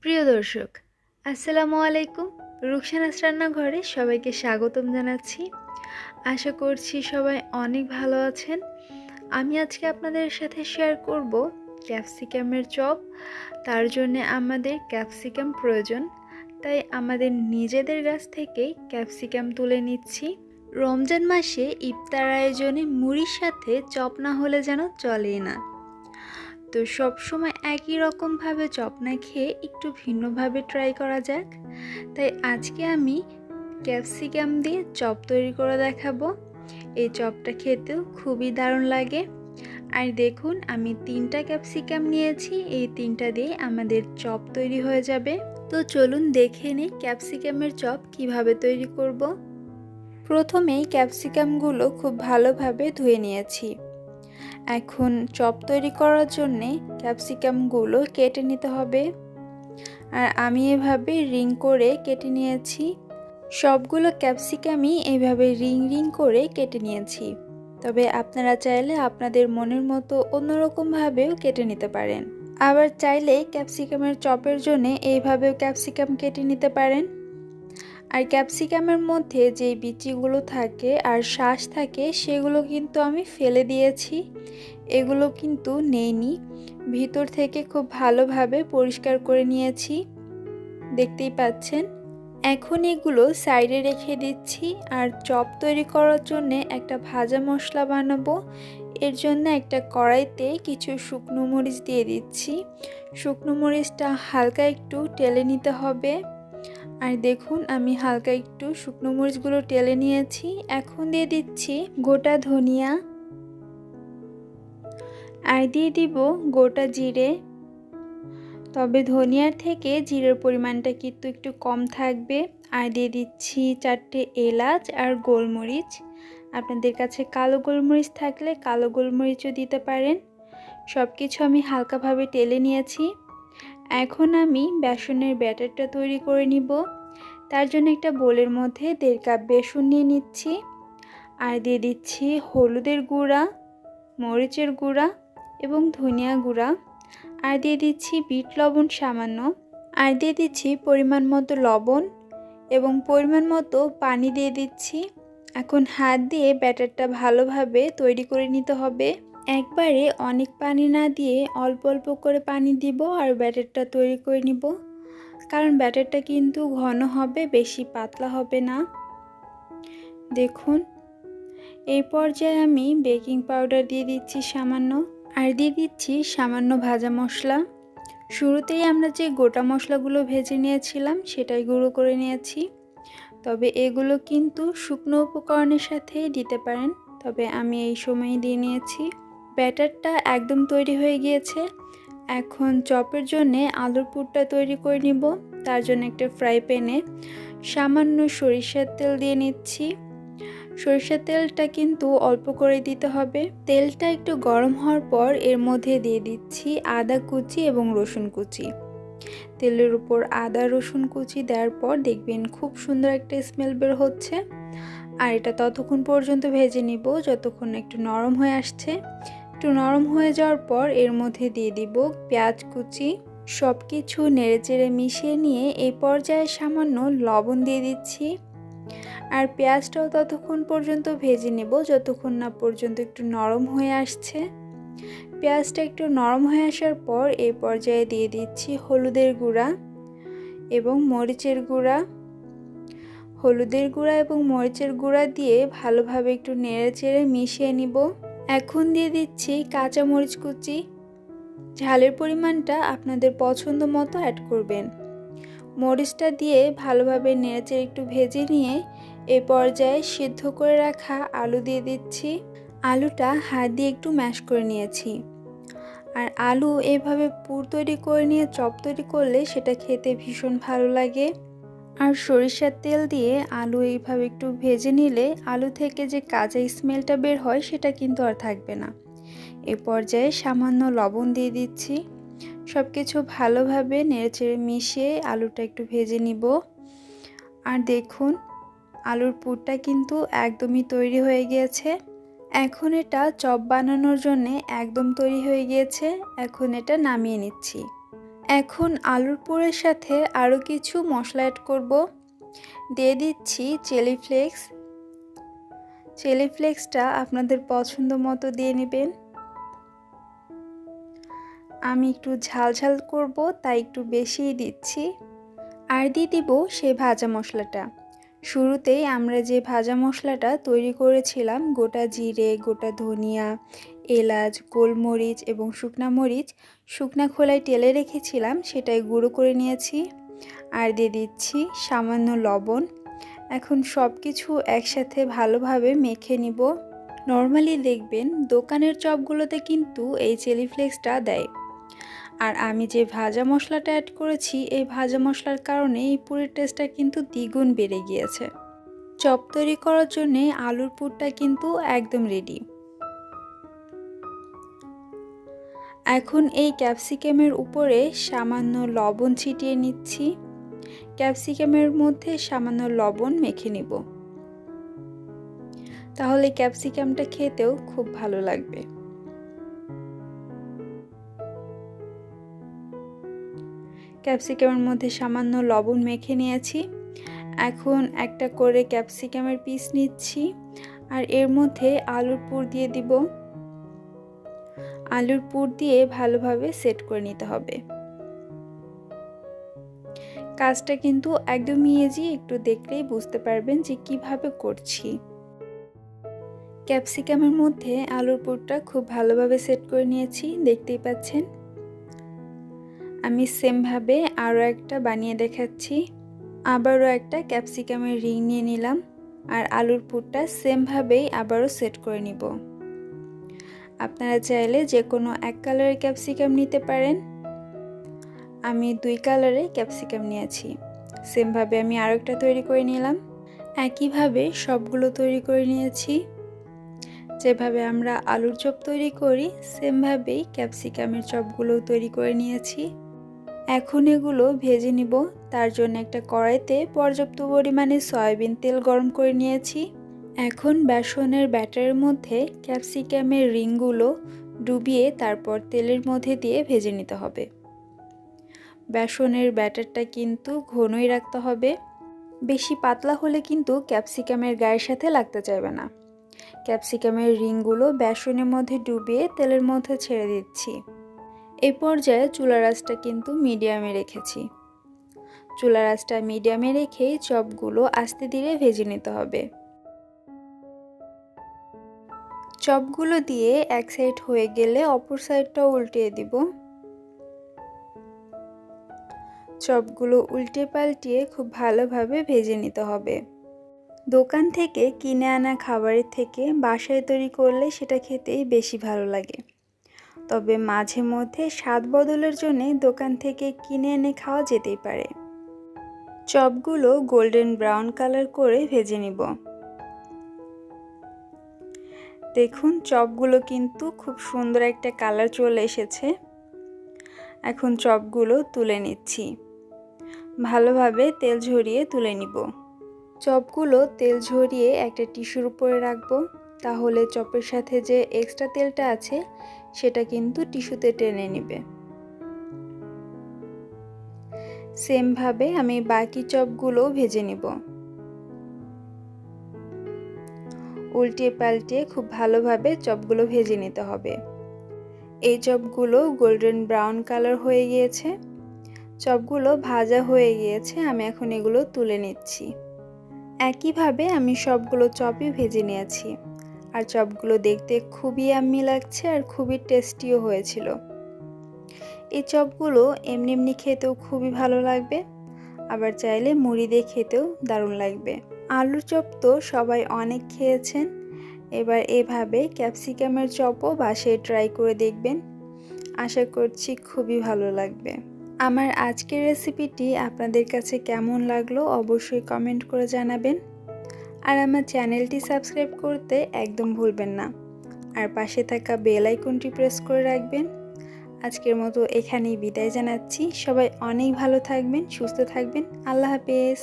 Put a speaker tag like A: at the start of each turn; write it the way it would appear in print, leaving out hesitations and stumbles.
A: প্রিয় দর্শক, আসসালামু আলাইকুম। রুকসানাস রান্নাঘরে সবাইকে স্বাগতম জানাচ্ছি। আশা করছি সবাই অনেক ভালো আছেন। আমি আজকে আপনাদের সাথে শেয়ার করব ক্যাপসিকামের চপ। তার জন্য আমাদের ক্যাপসিকাম প্রয়োজন, তাই আমাদের নিজেদের গাছ থেকেই ক্যাপসিকাম তুলে নিচ্ছি। রমজান মাসে ইফতার আয়োজনে মুড়ির সাথে চপ না হলে যেন চলেই না। তো সব সময় একই রকমভাবে চপ না খেয়ে একটু ভিন্নভাবে ট্রাই করা যাক। তাই আজকে আমি ক্যাপসিকাম দিয়ে চপ তৈরি করে দেখাবো। এই চপটা খেতেও খুবই দারুণ লাগে। আর দেখুন, আমি 3টা ক্যাপসিকাম নিয়েছি, এই 3টা দিয়ে আমাদের চপ তৈরি হয়ে যাবে। তো চলুন দেখে নিই ক্যাপসিকামের চপ কিভাবে তৈরি করব। প্রথমেই ক্যাপসিকামগুলো খুব ভালোভাবে ধুয়ে নিয়েছি। এখন চপ তৈরি করার জন্যে ক্যাপসিকামগুলো কেটে নিতে হবে। আর আমি এভাবে রিং করে কেটে নিয়েছি। সবগুলো ক্যাপসিকামই এইভাবে রিং রিং করে কেটে নিয়েছি। তবে আপনারা চাইলে আপনাদের মনের মতো অন্যরকমভাবেও কেটে নিতে পারেন। আবার চাইলে ক্যাপসিকামের চপের জন্য এইভাবেও ক্যাপসিকাম কেটে নিতে পারেন। আর ক্যাপসিকামের মধ্যে যে বিচিগুলো থাকে আর শাঁস থাকে সেগুলো কিন্তু আমি ফেলে দিয়েছি। এগুলো কিন্তু নেইনি, ভিতর থেকে খুব ভালোভাবে পরিষ্কার করে নিয়েছি, দেখতেই পাচ্ছেন। এখন এগুলো সাইডে রেখে দিচ্ছি। আর চপ তৈরি করার জন্য একটা ভাজা মশলা বানাবো। এর জন্য একটা কড়াইতে কিছু শুকনো মরিচ দিয়ে দিচ্ছি। শুকনো মরিচটা হালকা একটু টেলে নিতে হবে। আর দেখুন, আমি হালকা একটু শুকনো মরিচগুলো টেলে নিয়েছি। এখন দিয়ে দিচ্ছি গোটা ধনিয়া, আর দিয়ে দিব গোটা জিরে। তবে ধনিয়ার থেকে জিরের পরিমাণটা কিন্তু একটু কম থাকবে। আর দিয়ে দিচ্ছি 4টে এলাচ আর গোলমরিচ। আপনাদের কাছে কালো গোলমরিচ থাকলে কালো গোলমরিচও দিতে পারেন। সব কিছু আমি হালকাভাবে টেলে নিয়েছি। এখন আমি বেসনের ব্যাটারটা তৈরি করে নিব। তার জন্য একটা বোলের মধ্যে 1.5 কাপ বেসন নিয়ে নিচ্ছি। আর দিয়ে দিচ্ছি হলুদের গুঁড়া, মরিচের গুঁড়া এবং ধনিয়া গুঁড়া। আর দিয়ে দিচ্ছি বিট লবণ সামান্য। আর দিয়ে দিচ্ছি পরিমাণ মতো লবণ এবং পরিমাণ মতো পানি দিয়ে দিচ্ছি। এখন হাত দিয়ে ব্যাটারটা ভালোভাবে তৈরি করে নিতে হবে। একবারে অনেক পানি না দিয়ে অল্প অল্প করে পানি দিব আর ব্যাটারটা তৈরি করে নিব। কারণ ব্যাটারটা কিন্তু ঘন হবে, বেশি পাতলা হবে না। দেখুন, এই পর্যায়ে আমি বেকিং পাউডার দিয়ে দিচ্ছি সামান্য। আর দিয়ে দিচ্ছি সামান্য ভাজা মশলা। শুরুতেই আমরা যে গোটা মশলাগুলো ভেজে নিয়েছিলাম সেটাই গুঁড়ো করে নিয়েছি। তবে এগুলো কিন্তু শুকনো উপকরণের সাথে দিতে পারেন, তবে আমি এই সময়ই দিয়ে নিয়েছি। ব্যাটারটা একদম তৈরি হয়ে গিয়েছে। এখন চপের জন্যে আলুর পুরটা তৈরি করে নিব। তার জন্য একটা ফ্রাই প্যানে সামান্য সরিষার তেল দিয়ে নিচ্ছি। সরিষার তেলটা কিন্তু অল্প করে দিতে হবে। তেলটা একটু গরম হওয়ার পর এর মধ্যে দিয়ে দিচ্ছি আদা কুচি এবং রসুন কুচি। তেলের উপর আদা রসুন কুচি দেওয়ার পর দেখবেন খুব সুন্দর একটা স্মেল বের হচ্ছে। আর এটা ততক্ষণ পর্যন্ত ভেজে নিব যতক্ষণ একটু নরম হয়ে আসছে। একটু নরম হয়ে যাওয়ার পর এর মধ্যে দিয়ে দিব পেঁয়াজ কুচি। সব কিছু নেড়েচেড়ে মিশিয়ে নিয়ে এই পর্যায়ে সামান্য লবণ দিয়ে দিচ্ছি। আর পেঁয়াজটাও ততক্ষণ পর্যন্ত ভেজে নেব যতক্ষণ না পর্যন্ত একটু নরম হয়ে আসছে। পেঁয়াজটা একটু নরম হয়ে আসার পর এই পর্যায়ে দিয়ে দিচ্ছি হলুদের গুঁড়া এবং মরিচের গুঁড়া। হলুদের গুঁড়া এবং মরিচের গুঁড়া দিয়ে ভালোভাবে একটু নেড়েচেড়ে মিশিয়ে নিব। এখন দিয়ে দিচ্ছি কাঁচা মরিচ কুচি। ঝালের পরিমাণটা আপনাদের পছন্দ মতো অ্যাড করবেন। মরিচটা দিয়ে ভালোভাবে নেড়েচেড়ে একটু ভেজে নিয়ে এই পর্যায়ে সিদ্ধ করে রাখা আলু দিয়ে দিচ্ছি। আলুটা হাত দিয়ে একটু ম্যাশ করে নিয়েছি। আর আলু এইভাবে পুর তৈরি করে নিয়ে চপ তৈরি করলে সেটা খেতে ভীষণ ভালো লাগে। আর সরিষার তেল দিয়ে আলু এইভাবে একটু ভেজে নিলে আলু থেকে যে কাঁচা স্মেলটা বের হয় সেটা কিন্তু আর থাকবে না। এ পর্যায়ে সামান্য লবণ দিয়ে দিচ্ছি। সব কিছু ভালোভাবে নেড়েচেড়ে মিশিয়ে আলুটা একটু ভেজে নিব। আর দেখুন, আলুর পুরটা কিন্তু একদমই তৈরি হয়ে গিয়েছে। এখন এটা চপ বানানোর জন্য একদম তৈরি হয়ে গিয়েছে। এখন এটা নামিয়ে নিচ্ছি। এখন আলুর পুরের সাথে আরও কিছু মশলা অ্যাড করব। দিয়ে দিচ্ছি চিলি ফ্লেক্স। চিলি ফ্লেক্সটা আপনাদের পছন্দ মতো দিয়ে নেবেন। আমি একটু ঝাল ঝাল করব, তাই একটু বেশিই দিচ্ছি। আর দিয়ে দিব সেই ভাজা মশলাটা। শুরুতেই আমরা যে ভাজা মশলাটা তৈরি করেছিলাম, গোটা জিরে, গোটা ধনিয়া, এলাচ, গোলমরিচ এবং শুকনা মরিচ শুকনা খোলায় টেলে রেখেছিলাম, সেটাই গুঁড়ো করে নিয়েছি। আর দিয়ে দিচ্ছি সামান্য লবণ। এখন সব কিছু একসাথে ভালোভাবে মেখে নিব। নর্মালি দেখবেন দোকানের চপগুলোতে কিন্তু এই চিলি ফ্লেক্সটা দেয়। আর আমি যে ভাজা মশলাটা অ্যাড করেছি, এই ভাজা মশলার কারণে এই পুরের টেস্টটা কিন্তু দ্বিগুণ বেড়ে গিয়েছে। চপ তৈরি করার জন্য আলুর পুরটা কিন্তু একদম রেডি। এখন এই ক্যাপসিকামের উপরে সামান্য লবণ ছিটিয়ে নিচ্ছি। ক্যাপসিকামের মধ্যে সামান্য লবণ মেখে নিব, তাহলে ক্যাপসিকামটা খেতেও খুব ভালো লাগবে। ক্যাপসিকামের মধ্যে সামান্য লবণ মেখে নিয়েছি। এখন একটা করে ক্যাপসিকামের পিস নিচ্ছি আর এর মধ্যে আলুর পুর দিয়ে দিব। আলুর পুর দিয়ে ভালোভাবে সেট করে নিতে হবে। কাজটা কিন্তু একদমই ইজি, একটু দেখলেই বুঝতে পারবেন যে কিভাবে করছি। ক্যাপসিকামের মধ্যে আলুর পুরটা খুব ভালোভাবে সেট করে নিয়েছি, দেখতেই পাচ্ছেন। আমি সেমভাবে আরও একটা বানিয়ে দেখাচ্ছি। আবারও একটা ক্যাপসিকামের রিং নিয়ে নিলাম আর আলুর পুরটা সেমভাবেই আবারও সেট করে নিব। আপনারা চাইলে যে কোনো এক কালারের ক্যাপসিকাম নিতে পারেন। আমি 2 কালারের ক্যাপসিকাম নিয়েছি। সেমভাবে আমি আরও একটা তৈরি করে নিলাম। একইভাবে সবগুলো তৈরি করে নিয়েছি। যেভাবে আমরা আলুর চপ তৈরি করি, সেমভাবেই ক্যাপসিকামের চপগুলো তৈরি করে নিয়েছি। এখন এগুলো ভেজে নিব। তার জন্য একটা কড়াইতে পর্যাপ্ত পরিমাণে সয়াবিন তেল গরম করে নিয়েছি। এখন বেসনের ব্যাটারের মধ্যে ক্যাপসিকামের রিংগুলো ডুবিয়ে তারপর তেলের মধ্যে দিয়ে ভেজে নিতে হবে। বেসনের ব্যাটারটা কিন্তু ঘনই রাখতে হবে। বেশি পাতলা হলে কিন্তু ক্যাপসিকামের গায়ের সাথে লাগতে চাইবে না। ক্যাপসিকামের রিংগুলো বেসনের মধ্যে ডুবিয়ে তেলের মধ্যে ছেড়ে দিচ্ছি। এই পর্যায়ে চুলার আঁচটা কিন্তু মিডিয়ামে রেখেছি। চুলার আঁচটা মিডিয়ামে রেখেই চপগুলো আস্তে ধীরে ভেজে নিতে হবে। চপগুলো দিয়ে এক সাইড হয়ে গেলে অপর সাইডটাও উল্টিয়ে দিব। চপগুলো উল্টে পাল্টিয়ে খুব ভালোভাবে ভেজে নিতে হবে। দোকান থেকে কিনে আনা খাবারের থেকে বাসায় তৈরি করলে সেটা খেতেই বেশি ভালো লাগে। তবে মাঝে মধ্যে স্বাদ বদলের জন্য দোকান থেকে কিনে এনে খাওয়া যেতেই পারে। চপগুলো গোল্ডেন ব্রাউন কালার করে ভেজে নিব। দেখুন চপগুলো কিন্তু খুব সুন্দর একটা কালার চলে এসেছে। এখন চপগুলো তুলে নিচ্ছি। ভালোভাবে তেল ঝরিয়ে তুলে নিব। চপগুলো তেল ঝরিয়ে একটা টিস্যুর উপরে রাখবো, তাহলে চপের সাথে যে এক্সট্রা তেলটা আছে সেটা কিন্তু টিস্যুতে টেনে নেবে। সেমভাবে আমি বাকি চপগুলো ভেজে নিব। উল্টে পাল্টে খুব ভালোভাবে চপগুলো ভেজে নিতে হবে। এই চপগুলো গোল্ডেন ব্রাউন কালার হয়ে গিয়েছে। চপগুলো ভাজা হয়ে গিয়েছে। আমি এখন এগুলো তুলে নিচ্ছি। একইভাবে আমি সবগুলো চপই ভেজে নিয়েছি। আর চপগুলো দেখতে খুবই ইয়াম্মি লাগছে আর খুবই টেস্টিও হয়েছিল। এই চপগুলো এমনি এমনি খেতেও খুবই ভালো লাগবে, আবার চাইলে মুড়ি দিয়ে খেতেও দারুণ লাগবে। আলুর চপ তো সবাই অনেক খেয়েছেন, এবার এভাবে ক্যাপসিকামের চপও বাসায় ট্রাই করে দেখবেন। আশা করছি খুবই ভালো লাগবে। আমার আজকের রেসিপিটি আপনাদের কাছে কেমন লাগলো অবশ্যই কমেন্ট করে জানাবেন। আর আমার চ্যানেলটি সাবস্ক্রাইব করতে একদম ভুলবেন না। আর পাশে থাকা বেল আইকনটি প্রেস করে রাখবেন। আজকের মতো এখানেই বিদায় জানাচ্ছি। সবাই অনেক ভালো থাকবেন, সুস্থ থাকবেন। আল্লাহ হাফেজ।